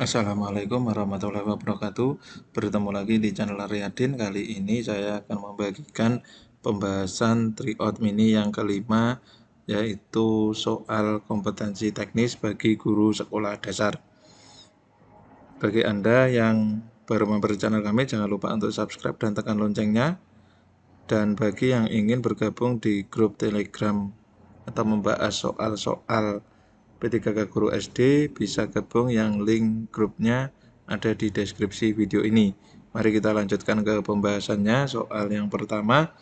Assalamualaikum warahmatullahi wabarakatuh. Bertemu lagi di channel Riyadin. Kali ini saya akan membagikan pembahasan tryout mini yang kelima, yaitu soal kompetensi teknis bagi guru sekolah dasar. Bagi Anda yang baru mampir channel kami, jangan lupa untuk subscribe dan tekan loncengnya. Dan bagi yang ingin bergabung di grup Telegram atau membahas soal-soal P3K Guru SD, bisa gabung, yang link grupnya ada di deskripsi video ini. Mari kita lanjutkan ke pembahasannya. Soal yang pertama,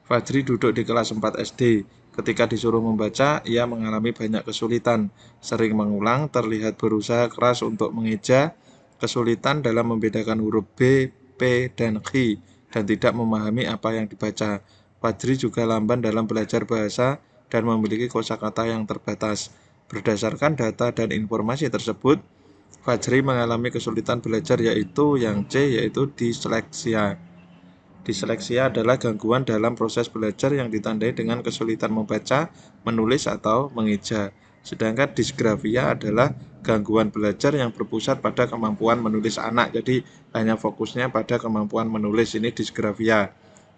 Fajri duduk di kelas 4 SD. Ketika disuruh membaca, ia mengalami banyak kesulitan, sering mengulang, terlihat berusaha keras untuk mengeja, kesulitan dalam membedakan huruf B, P, dan Q, dan tidak memahami apa yang dibaca. Fajri juga lamban dalam belajar bahasa dan memiliki kosakata yang terbatas. Berdasarkan data dan informasi tersebut, Fajri mengalami kesulitan belajar yaitu yang C, yaitu disleksia. Disleksia adalah gangguan dalam proses belajar yang ditandai dengan kesulitan membaca, menulis, atau mengeja. Sedangkan disgrafia adalah gangguan belajar yang berpusat pada kemampuan menulis anak. Jadi hanya fokusnya pada kemampuan menulis, ini disgrafia.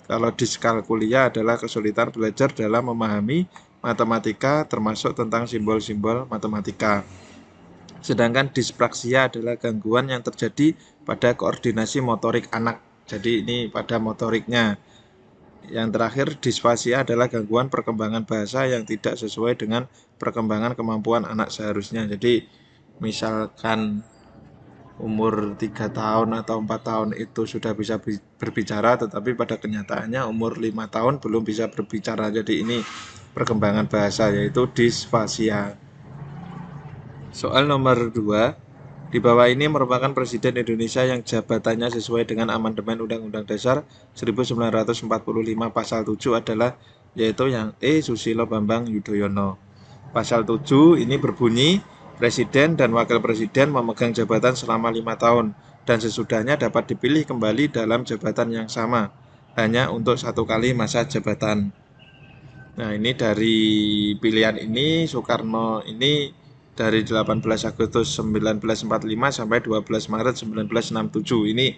Kalau diskalkulia adalah kesulitan belajar dalam memahami matematika, termasuk tentang simbol-simbol matematika. Sedangkan dispraksia adalah gangguan yang terjadi pada koordinasi motorik anak. Jadi ini pada motoriknya. Yang terakhir, disfasia adalah gangguan perkembangan bahasa yang tidak sesuai dengan perkembangan kemampuan anak seharusnya. Jadi misalkan umur 3 tahun atau 4 tahun itu sudah bisa berbicara, tetapi pada kenyataannya umur 5 tahun belum bisa berbicara. Jadi ini perkembangan bahasa, yaitu disfasia. Soal nomor 2, di bawah ini merupakan Presiden Indonesia yang jabatannya sesuai dengan amandemen Undang-Undang Dasar 1945 Pasal 7 adalah, yaitu yang E, Susilo Bambang Yudhoyono. Pasal 7 ini berbunyi, Presiden dan Wakil Presiden memegang jabatan selama 5 tahun dan sesudahnya dapat dipilih kembali dalam jabatan yang sama, hanya untuk 1 kali masa jabatan. Nah, ini dari pilihan ini, Soekarno ini dari 18 Agustus 1945 sampai 12 Maret 1967. Ini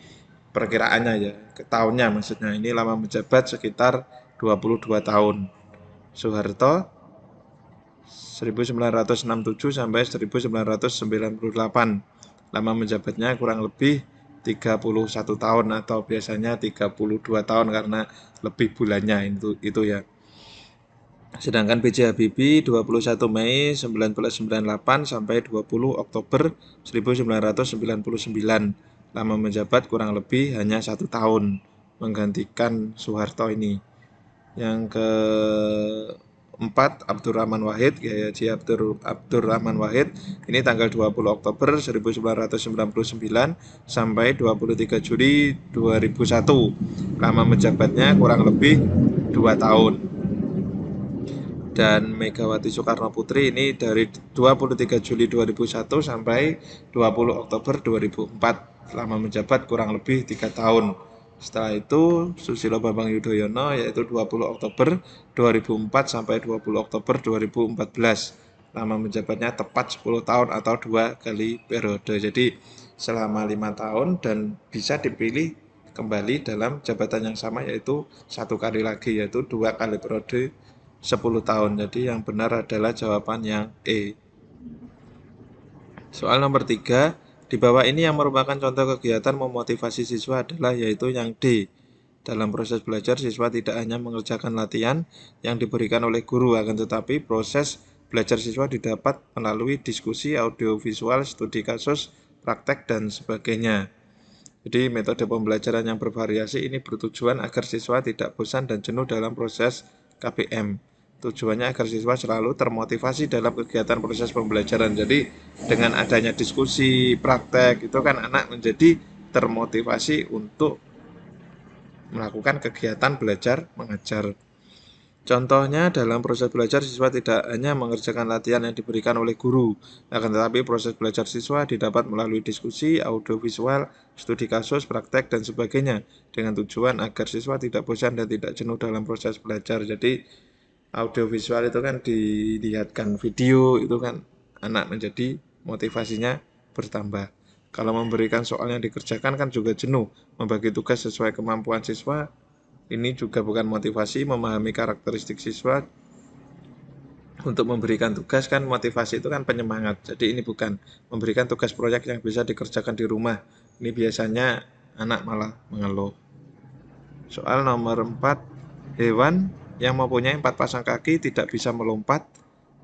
perkiraannya ya, ke tahunnya maksudnya. Ini lama menjabat sekitar 22 tahun. Soeharto 1967 sampai 1998. Lama menjabatnya kurang lebih 31 tahun atau biasanya 32 tahun karena lebih bulannya itu ya. Sedangkan B.J. Habibie 21 Mei 1998 sampai 20 Oktober 1999. Lama menjabat kurang lebih hanya 1 tahun, menggantikan Soeharto ini. Yang keempat, Abdurrahman Wahid, Kiai Haji Abdurrahman Wahid, ini tanggal 20 Oktober 1999 sampai 23 Juli 2001. Lama menjabatnya kurang lebih 2 tahun. Dan Megawati Soekarno Putri ini dari 23 Juli 2001 sampai 20 Oktober 2004. Lama menjabat kurang lebih 3 tahun. Setelah itu Susilo Bambang Yudhoyono, yaitu 20 Oktober 2004 sampai 20 Oktober 2014. Lama menjabatnya tepat 10 tahun atau 2 kali periode. Jadi selama 5 tahun dan bisa dipilih kembali dalam jabatan yang sama, yaitu 1 kali lagi, yaitu 2 kali periode 10 tahun. Jadi yang benar adalah jawaban yang E. Soal nomor 3, di bawah ini yang merupakan contoh kegiatan memotivasi siswa adalah, yaitu yang D. Dalam proses belajar, siswa tidak hanya mengerjakan latihan yang diberikan oleh guru, akan tetapi proses belajar siswa didapat melalui diskusi, audiovisual, studi kasus, praktek, dan sebagainya. Jadi metode pembelajaran yang bervariasi ini bertujuan agar siswa tidak bosan dan jenuh dalam proses KBM. Tujuannya agar siswa selalu termotivasi dalam kegiatan proses pembelajaran. Jadi dengan adanya diskusi, praktek, itu kan anak menjadi termotivasi untuk melakukan kegiatan belajar mengajar. Contohnya, dalam proses belajar siswa tidak hanya mengerjakan latihan yang diberikan oleh guru, akan tetapi proses belajar siswa didapat melalui diskusi, audiovisual, studi kasus, praktek, dan sebagainya, dengan tujuan agar siswa tidak bosan dan tidak jenuh dalam proses belajar. Jadi audiovisual itu kan dilihatkan video, itu kan anak menjadi motivasinya bertambah. Kalau memberikan soal yang dikerjakan kan juga jenuh. Membagi tugas sesuai kemampuan siswa, ini juga bukan motivasi. Memahami karakteristik siswa untuk memberikan tugas kan motivasi itu kan penyemangat. Jadi ini bukan memberikan tugas proyek yang bisa dikerjakan di rumah. Ini biasanya anak malah mengeluh. Soal nomor 4, hewan yang mempunyai 4 pasang kaki tidak bisa melompat,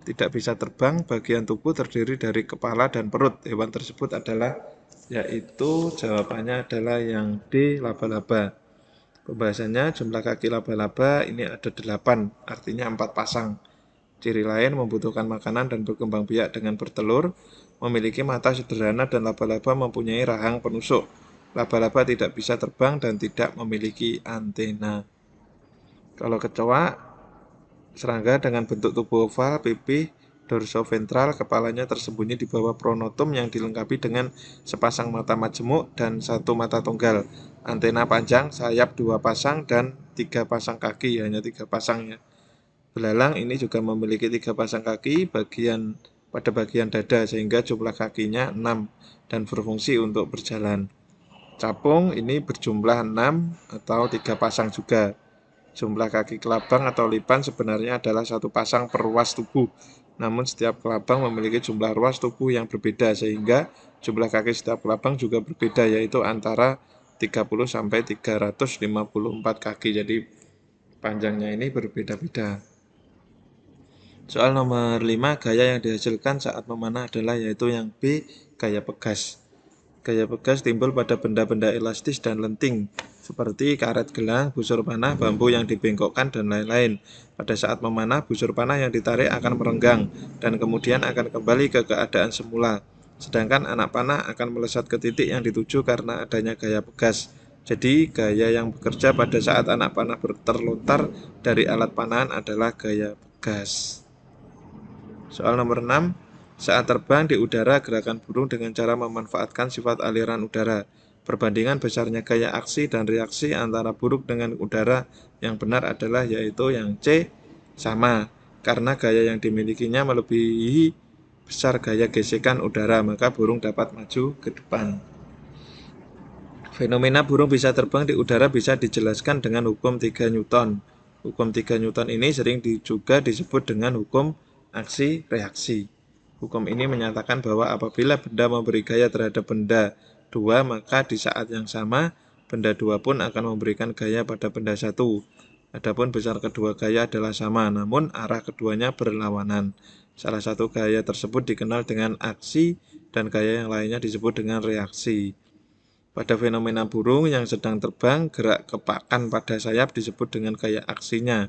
tidak bisa terbang, bagian tubuh terdiri dari kepala dan perut. Hewan tersebut adalah, yaitu jawabannya adalah yang D, laba-laba. Pembahasannya jumlah kaki laba-laba ini ada 8, artinya 4 pasang. Ciri lain membutuhkan makanan dan berkembang biak dengan bertelur, memiliki mata sederhana dan laba-laba mempunyai rahang penusuk. Laba-laba tidak bisa terbang dan tidak memiliki antena. Kalau kecoa, serangga dengan bentuk tubuh oval, pipih, dorsoventral, kepalanya tersembunyi di bawah pronotum yang dilengkapi dengan sepasang mata majemuk dan satu mata tunggal. Antena panjang, sayap 2 pasang, dan 3 pasang kaki, hanya 3 pasang ya. Belalang ini juga memiliki 3 pasang kaki pada bagian dada sehingga jumlah kakinya 6 dan berfungsi untuk berjalan. Capung ini berjumlah 6 atau 3 pasang juga. Jumlah kaki kelabang atau lipan sebenarnya adalah 1 pasang per ruas tubuh. Namun setiap kelabang memiliki jumlah ruas tubuh yang berbeda sehingga jumlah kaki setiap kelabang juga berbeda, yaitu antara 30 sampai 354 kaki. Jadi panjangnya ini berbeda-beda. Soal nomor 5, gaya yang dihasilkan saat memanah adalah yaitu yang B, gaya pegas. Gaya pegas timbul pada benda-benda elastis dan lenting, seperti karet gelang, busur panah, bambu yang dibengkokkan, dan lain-lain. Pada saat memanah, busur panah yang ditarik akan merenggang, dan kemudian akan kembali ke keadaan semula. Sedangkan anak panah akan melesat ke titik yang dituju karena adanya gaya pegas. Jadi, gaya yang bekerja pada saat anak panah terlontar dari alat panahan adalah gaya pegas. Soal nomor 6, saat terbang di udara, gerakan burung dengan cara memanfaatkan sifat aliran udara. Perbandingan besarnya gaya aksi dan reaksi antara burung dengan udara yang benar adalah yaitu yang C, sama. Karena gaya yang dimilikinya melebihi besar gaya gesekan udara, maka burung dapat maju ke depan. Fenomena burung bisa terbang di udara bisa dijelaskan dengan hukum 3 Newton. Hukum 3 Newton ini sering juga disebut dengan hukum aksi-reaksi. Hukum ini menyatakan bahwa apabila benda memberi gaya terhadap benda 2, maka di saat yang sama, benda 2 pun akan memberikan gaya pada benda 1. Adapun besar kedua gaya adalah sama, namun arah keduanya berlawanan. Salah satu gaya tersebut dikenal dengan aksi, dan gaya yang lainnya disebut dengan reaksi. Pada fenomena burung yang sedang terbang, gerak kepakan pada sayap disebut dengan gaya aksinya.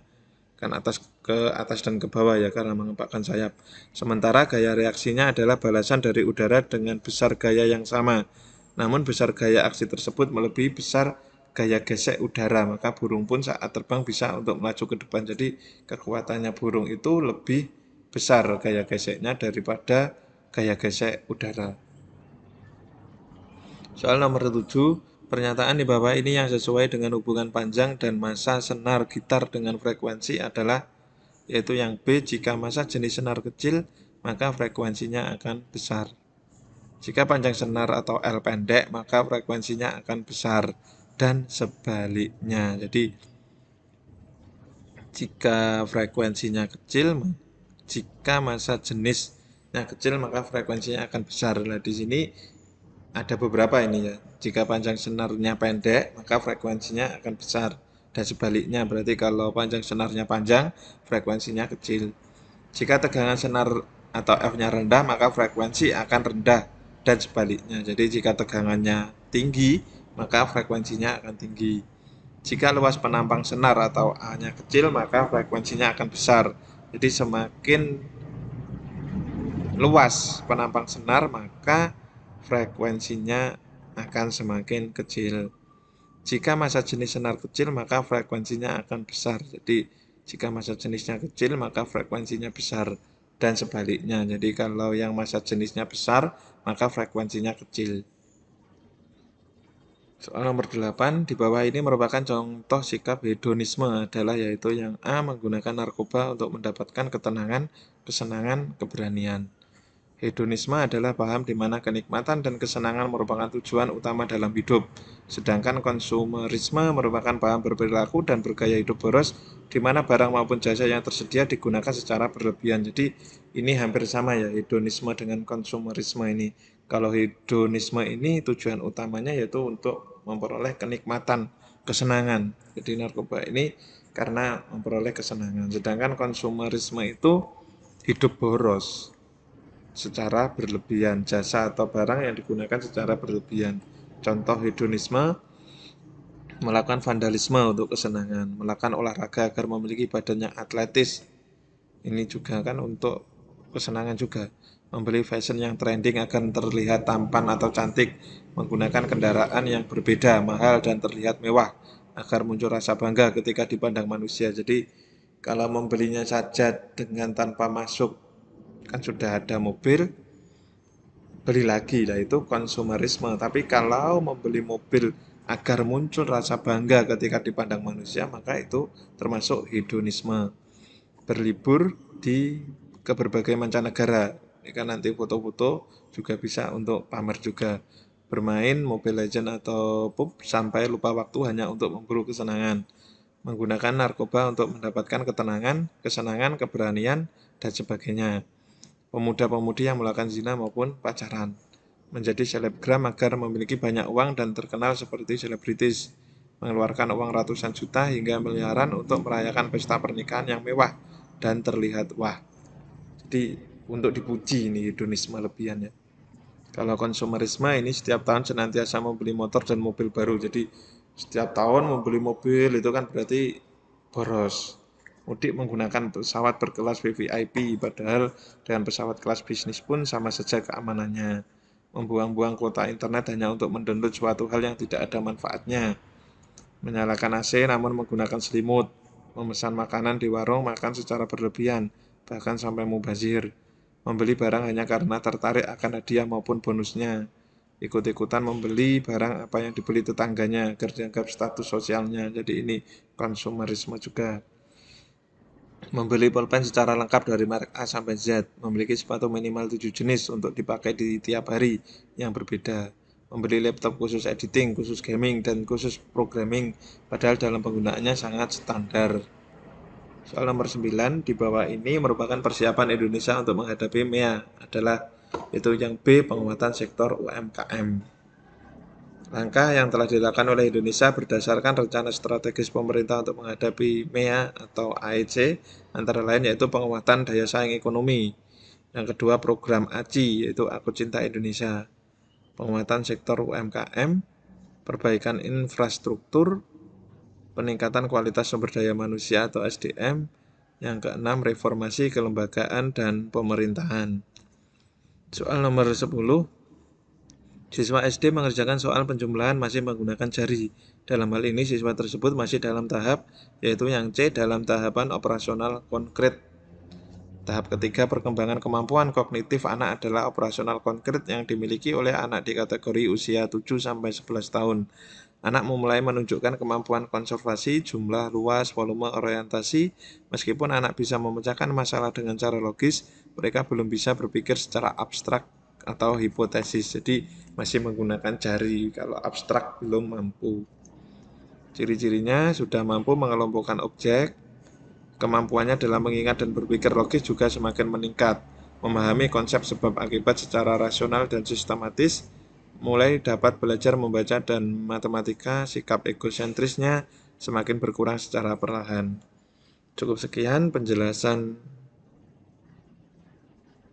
Kan ke atas dan ke bawah ya karena mengepakkan sayap. Sementara gaya reaksinya adalah balasan dari udara dengan besar gaya yang sama. Namun besar gaya aksi tersebut melebihi besar gaya gesek udara, maka burung pun saat terbang bisa untuk maju ke depan. Jadi kekuatannya burung itu lebih besar gaya geseknya daripada gaya gesek udara. Soal nomor 7, pernyataan di bawah ini yang sesuai dengan hubungan panjang dan massa senar gitar dengan frekuensi adalah yaitu yang B, jika massa jenis senar kecil, maka frekuensinya akan besar. Jika panjang senar atau L pendek, maka frekuensinya akan besar, dan sebaliknya. Jadi, jika frekuensinya kecil, jika massa jenisnya kecil, maka frekuensinya akan besar. Nah, di sini ada beberapa ini ya. Jika panjang senarnya pendek, maka frekuensinya akan besar. Dan sebaliknya, berarti kalau panjang senarnya panjang, frekuensinya kecil. Jika tegangan senar atau F-nya rendah, maka frekuensi akan rendah. Dan sebaliknya. Jadi jika tegangannya tinggi, maka frekuensinya akan tinggi. Jika luas penampang senar atau A-nya kecil, maka frekuensinya akan besar. Jadi semakin luas penampang senar, maka frekuensinya akan semakin kecil. Jika massa jenis senar kecil, maka frekuensinya akan besar. Jadi, jika massa jenisnya kecil, maka frekuensinya besar. Dan sebaliknya, jadi kalau yang massa jenisnya besar, maka frekuensinya kecil. Soal nomor 8, di bawah ini merupakan contoh sikap hedonisme adalah yaitu yang A, menggunakan narkoba untuk mendapatkan ketenangan, kesenangan, keberanian. Hedonisme adalah paham di mana kenikmatan dan kesenangan merupakan tujuan utama dalam hidup. Sedangkan konsumerisme merupakan paham berperilaku dan bergaya hidup boros di mana barang maupun jasa yang tersedia digunakan secara berlebihan. Jadi ini hampir sama ya, hedonisme dengan konsumerisme ini. Kalau hedonisme ini tujuan utamanya yaitu untuk memperoleh kenikmatan, kesenangan. Jadi narkoba ini karena memperoleh kesenangan. Sedangkan konsumerisme itu hidup boros secara berlebihan, jasa atau barang yang digunakan secara berlebihan. Contoh hedonisme, melakukan vandalisme untuk kesenangan, melakukan olahraga agar memiliki badan yang atletis. Ini juga kan untuk kesenangan juga. Membeli fashion yang trending agar terlihat tampan atau cantik, menggunakan kendaraan yang berbeda, mahal dan terlihat mewah, agar muncul rasa bangga ketika dipandang manusia. Jadi kalau membelinya saja dengan tanpa masuk, kan sudah ada mobil, beli lagi, lah itu konsumerisme. Tapi kalau membeli mobil agar muncul rasa bangga ketika dipandang manusia, maka itu termasuk hedonisme. Berlibur ke berbagai mancanegara, ini kan nanti foto-foto juga bisa untuk pamer juga. Bermain Mobile Legend atau PUBG sampai lupa waktu hanya untuk memburu kesenangan. Menggunakan narkoba untuk mendapatkan ketenangan, kesenangan, keberanian, dan sebagainya. Pemuda-pemudi yang melakukan zina maupun pacaran. Menjadi selebgram agar memiliki banyak uang dan terkenal seperti selebritis. Mengeluarkan uang ratusan juta hingga miliaran untuk merayakan pesta pernikahan yang mewah dan terlihat wah. Jadi untuk dipuji ini hedonisme lebihan ya. Kalau konsumerisme ini setiap tahun senantiasa membeli motor dan mobil baru. Jadi setiap tahun membeli mobil itu kan berarti boros. Mudik menggunakan pesawat berkelas VVIP, padahal dengan pesawat kelas bisnis pun sama saja keamanannya. Membuang-buang kuota internet hanya untuk mendownload suatu hal yang tidak ada manfaatnya. Menyalakan AC namun menggunakan selimut. Memesan makanan di warung makan secara berlebihan, bahkan sampai mubazir. Membeli barang hanya karena tertarik akan hadiah maupun bonusnya. Ikut-ikutan membeli barang apa yang dibeli tetangganya agar dianggap status sosialnya. Jadi ini konsumerisme juga. Membeli pulpen secara lengkap dari merek A sampai Z. Memiliki sepatu minimal 7 jenis untuk dipakai di tiap hari yang berbeda. Membeli laptop khusus editing, khusus gaming, dan khusus programming. Padahal dalam penggunaannya sangat standar. Soal nomor 9 di bawah ini merupakan persiapan Indonesia untuk menghadapi MEA adalah itu yang B, penguatan sektor UMKM. Langkah yang telah dilakukan oleh Indonesia berdasarkan rencana strategis pemerintah untuk menghadapi MEA atau AEC antara lain yaitu penguatan daya saing ekonomi. Yang kedua program ACI yaitu Aku Cinta Indonesia. Penguatan sektor UMKM, perbaikan infrastruktur, peningkatan kualitas sumber daya manusia atau SDM. Yang keenam, reformasi kelembagaan dan pemerintahan. Soal nomor 10, siswa SD mengerjakan soal penjumlahan masih menggunakan jari. Dalam hal ini siswa tersebut masih dalam tahap, yaitu yang C dalam tahapan operasional konkret. Tahap ketiga, perkembangan kemampuan kognitif anak adalah operasional konkret yang dimiliki oleh anak di kategori usia 7-11 tahun. Anak memulai menunjukkan kemampuan konservasi, jumlah, luas, volume, orientasi. Meskipun anak bisa memecahkan masalah dengan cara logis, mereka belum bisa berpikir secara abstrak atau hipotesis. Jadi masih menggunakan jari, kalau abstrak belum mampu. Ciri-cirinya sudah mampu mengelompokkan objek, kemampuannya dalam mengingat dan berpikir logis juga semakin meningkat. Memahami konsep sebab akibat secara rasional dan sistematis, mulai dapat belajar membaca dan matematika, sikap egosentrisnya semakin berkurang secara perlahan. Cukup sekian penjelasan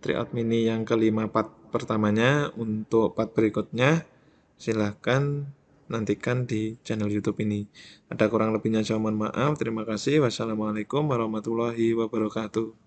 tryout mini yang kelima part pertamanya. Untuk part berikutnya silahkan nantikan di channel YouTube ini. Ada kurang lebihnya saya mohon maaf. Terima kasih. Wassalamualaikum warahmatullahi wabarakatuh.